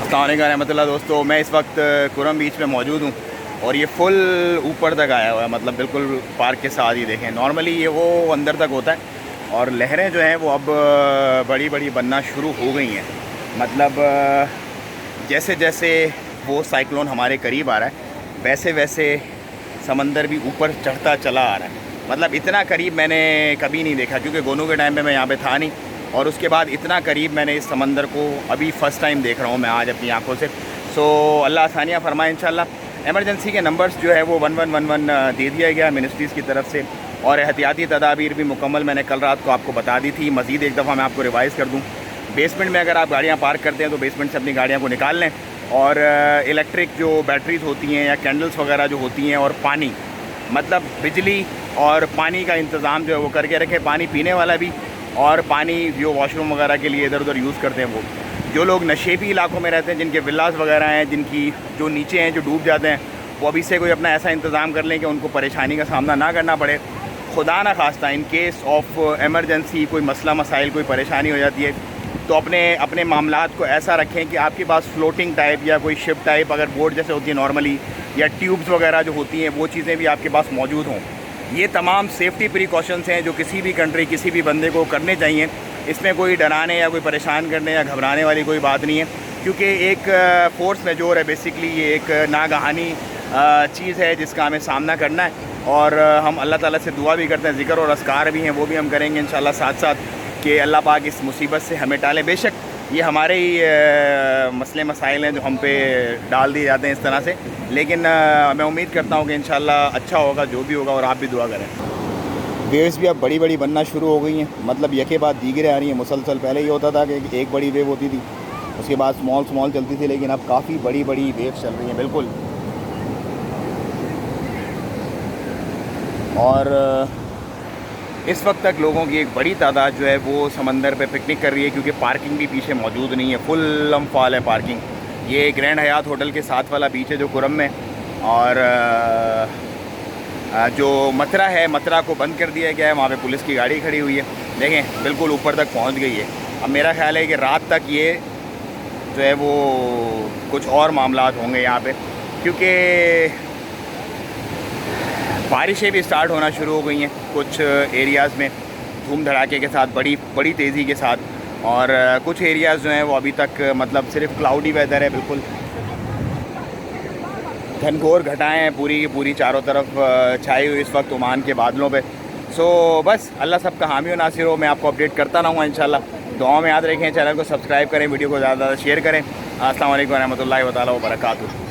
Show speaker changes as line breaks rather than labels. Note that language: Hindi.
अस्सलाम वालेकुम रहमतुल्लाह। दोस्तों, मैं इस वक्त कुरम बीच में मौजूद हूँ और ये फुल ऊपर तक आया हुआ है, मतलब बिल्कुल पार्क के साथ ही देखें। नॉर्मली ये वो अंदर तक होता है और लहरें जो हैं वो अब बड़ी बड़ी बनना शुरू हो गई हैं। मतलब जैसे जैसे वो साइक्लोन हमारे करीब आ रहा है वैसे वैसे समंदर भी ऊपर चढ़ता चला आ रहा है। मतलब इतना करीब मैंने कभी नहीं देखा, क्योंकि गोनू के टाइम पे मैं यहाँ पे था नहीं, और उसके बाद इतना करीब मैंने इस समंदर को अभी फ़र्स्ट टाइम देख रहा हूँ मैं आज अपनी आंखों से। सो अल्लाह आसानियाँ फरमाए इंशाल्लाह। एमरजेंसी के नंबर्स जो है वो 1111 दे दिया गया मिनिस्ट्रीज़ की तरफ से, और एहतियाती तदाबीर भी मुकम्मल मैंने कल रात को आपको बता दी थी। मज़ीद एक दफ़ा मैं आपको रिवाइज़ कर दूँ, बेसमेंट में अगर आप गाड़ियाँ पार्क करते हैं तो बेसमेंट से अपनी गाड़ियाँ को निकाल लें, और इलेक्ट्रिक जो बैटरीज़ होती हैं या कैंडल्स वगैरह जो होती हैं, और पानी, मतलब बिजली और पानी का इंतज़ाम जो है वो करके रखें। पानी पीने वाला भी, और पानी जो वॉशरूम वगैरह के लिए इधर उधर यूज़ करते हैं वो। जो लोग नशेबी इलाकों में रहते हैं, जिनके विलास वगैरह हैं, जिनकी जो नीचे हैं जो डूब जाते हैं, वो अभी से कोई अपना ऐसा इंतज़ाम कर लें कि उनको परेशानी का सामना ना करना पड़े। खुदा ना खास्ता इन केस ऑफ एमरजेंसी कोई मसला मसाइल कोई परेशानी हो जाती है तो अपने मामलात को ऐसा रखें कि आपके पास फ्लोटिंग टाइप या कोई शिप टाइप अगर बोट जैसे होती है नॉर्मली, या ट्यूब्स वगैरह जो होती हैं, वो चीज़ें भी आपके पास मौजूद हों। ये तमाम सेफ्टी प्रिकॉशंस हैं जो किसी भी कंट्री, किसी भी बंदे को करने चाहिए। इसमें कोई डराने या कोई परेशान करने या घबराने वाली कोई बात नहीं है, क्योंकि एक फोर्स मेजोर है बेसिकली। ये एक नागहानी चीज़ है जिसका हमें सामना करना है, और हम अल्लाह ताला से दुआ भी करते हैं, ज़िक्र और अस्कार भी हैं वो भी हम करेंगे इंशाल्लाह साथ साथ, कि अल्लाह पाक इस मुसीबत से हमें टाले। बेशक ये हमारे ही मसले मसाइल हैं जो हम पे डाल दिए जाते हैं इस तरह से, लेकिन मैं उम्मीद करता हूँ कि इंशाल्लाह अच्छा होगा जो भी होगा, और आप भी दुआ करें। वेव्स भी अब बड़ी बड़ी बनना शुरू हो गई हैं, मतलब यके बाद दीगरें आ रही हैं मुसलसल। पहले ये होता था कि एक बड़ी वेव होती थी, उसके बाद स्मॉल चलती थी, लेकिन अब काफ़ी बड़ी बड़ी वेव्स चल रही हैं बिल्कुल। और इस वक्त तक लोगों की एक बड़ी तादाद जो है वो समंदर पे पिकनिक कर रही है, क्योंकि पार्किंग भी पीछे मौजूद नहीं है। फुल अमफाल है पार्किंग। ये ग्रैंड हयात होटल के साथ वाला बीच है जो कुरम में, और जो मतरा है, मतरा को बंद कर दिया गया है। वहाँ पे पुलिस की गाड़ी खड़ी हुई है, देखें बिल्कुल ऊपर तक पहुँच गई है। अब मेरा ख्याल है कि रात तक ये जो है वो कुछ और मामलात होंगे यहाँ पर, क्योंकि बारिशें भी स्टार्ट होना शुरू हो गई हैं कुछ एरियाज़ में, धूम धड़ाके के साथ, बड़ी तेज़ी के साथ। और कुछ एरियाज़ जो हैं वो अभी तक मतलब सिर्फ क्लाउडी वेदर है, बिल्कुल घनघोर घटाएं हैं पूरी की पूरी चारों तरफ छाई हुई इस वक्त ओमान के बादलों पे। सो बस अल्लाह सबका हामी और नासिर हो। मैं आपको अपडेट करता रहूँगा इंशाल्लाह। दुआओं में याद रखें, चैनल को सब्सक्राइब करें, वीडियो को ज़्यादा से ज़्यादा शेयर करें। अस्सलाम वालेकुम रहमतुल्लाहि व तआला व बरकातुहू।